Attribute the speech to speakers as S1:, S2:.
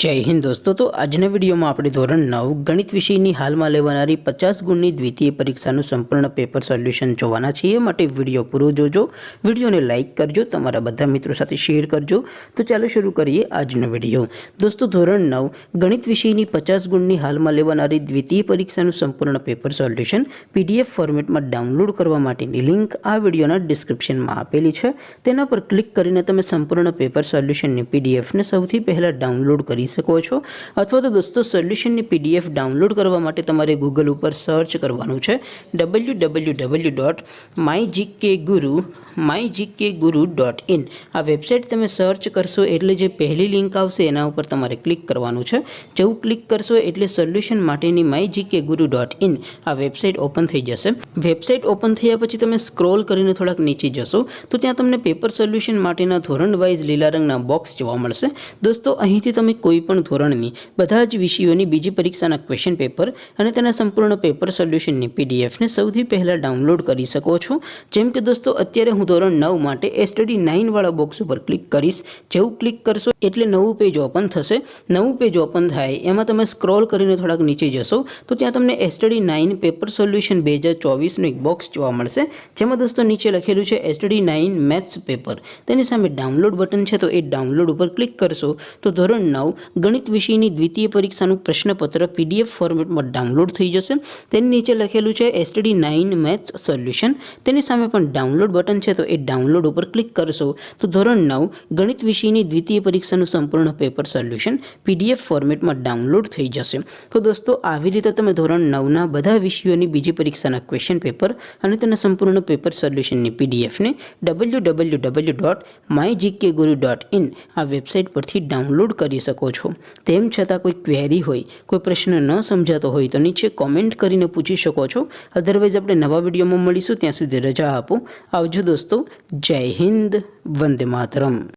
S1: जय हिंद दोस्तों। तो आजना वीडियो में આપણે ધોરણ 9 ગણિત વિષયની હાલમાં લેવાનારી 50 ગુણની દ્વિતીય પરીક્ષાનું સંપૂર્ણ પેપર સોલ્યુશન જોવાના છીએ। માટે વિડિયો પૂરો જોજો, વિડિયોને લાઈક કરજો, તમારા બધા મિત્રો સાથે શેર કરજો। તો ચાલો શરૂ કરીએ આજનો વિડિયો। દોસ્તો ધોરણ 9 ગણિત વિષયની 50 ગુણની હાલમાં લેવાનારી દ્વિતીય પરીક્ષાનું સંપૂર્ણ પેપર સોલ્યુશન પીડીએફ ફોર્મેટમાં ડાઉનલોડ કરવા માટેની લિંક આ વિડિયોના ડિસ્ક્રિપ્શનમાં આપેલી છે। તેના પર ક્લિક કરીને તમે સંપૂર્ણ પેપર સોલ્યુશનની પીડીએફને સૌથી પહેલા ડાઉનલોડ કરી શકો છો। अथवा तो दोस्तों सोल्यूशन ની पीडीएफ डाउनलॉड करवा माटे तमारे गूगल पर सर्च करवानुं छे www.mygkguru.in। आ वेबसाइट तमे सर्च करशो एटले जे पहली लिंक आवशे एना उपर तमारे क्लिक करवानुं छे। जेवुं क्लिक करशो एटले सोल्यूशन माटेनी mygkguru.in आ वेबसाइट ओपन थई जशे। वेबसाइट ओपन थया पछी तमे स्क्रॉल करीने थोड़ाक नीचे जशो तो त्यां तमने पेपर सोल्यूशन माटेना धोरण वाइज लीला रंगना बॉक्स जोवा मळशे। दोस्तों અહીંથી તમે કોઈપણ ધોરણની બધા જ વિષયોની બીજી પરીક્ષાના ક્વેશ્ચન પેપર અને તેના સંપૂર્ણ પેપર સોલ્યુશનની પીડીએફને સૌથી પહેલા ડાઉનલોડ કરી શકો છો। જેમ કે દોસ્તો અત્યારે હું ધોરણ 9 માટે સ્ટડી 9 વાળા બોક્સ ઉપર ક્લિક કરીશ। જેવું ક્લિક કરશો એટલે નવું પેજ ઓપન થશે। નવું પેજ ઓપન થાય એમાં તમે સ્ક્રોલ કરીને થોડાક નીચે જશો તો ત્યાં તમને સ્ટડી 9 પેપર સોલ્યુશન 2024 નું એક બોક્સ જોવા મળશે। જેમાં દોસ્તો નીચે લખેલું છે સ્ટડી 9 મેથ્સ પેપર। તેની સામે ડાઉનલોડ બટન છે તો એ ડાઉનલોડ ઉપર ક્લિક કરશો तो ધોરણ 9 ગણિત વિષયની દ્વિતીય પરીક્ષાનું પ્રશ્નપત્ર પીડીએફ ફોર્મેટમાં ડાઉનલોડ થઈ જશે। તેની નીચે લખેલું છે સ્ટડી 9 મેથ્સ સોલ્યુશન। તેની સામે પણ ડાઉનલોડ બટન છે તો એ ડાઉનલોડ ઉપર ક્લિક કરશો તો ધોરણ 9 ગણિત વિષયની દ્વિતીય પરીક્ષાનું સંપૂર્ણ પેપર સોલ્યુશન પીડીએફ ફોર્મેટમાં ડાઉનલોડ થઈ જશે। તો દોસ્તો આવી રીતે તમે ધોરણ 9 ના બધા વિષયોની બીજી પરીક્ષાના ક્વેશ્ચન પેપર અને તેના સંપૂર્ણ પેપર સોલ્યુશનની પીડીએફને www.mygkguru.in આ વેબસાઇટ પરથી डाउनलॉड કરી શકો છો। તેમ છતાં કોઈ ક્વેરી હોય, કોઈ પ્રશ્ન ન સમજાતો હોય તો નીચે કોમેન્ટ કરીને પૂછી શકો છો। અધરવાઇઝ આપણે નવા વિડીયોમાં મળીશું, ત્યાં સુધી રજા આપો। આવજો દોસ્તો। જય હિન્દ, વંદે માતરમ।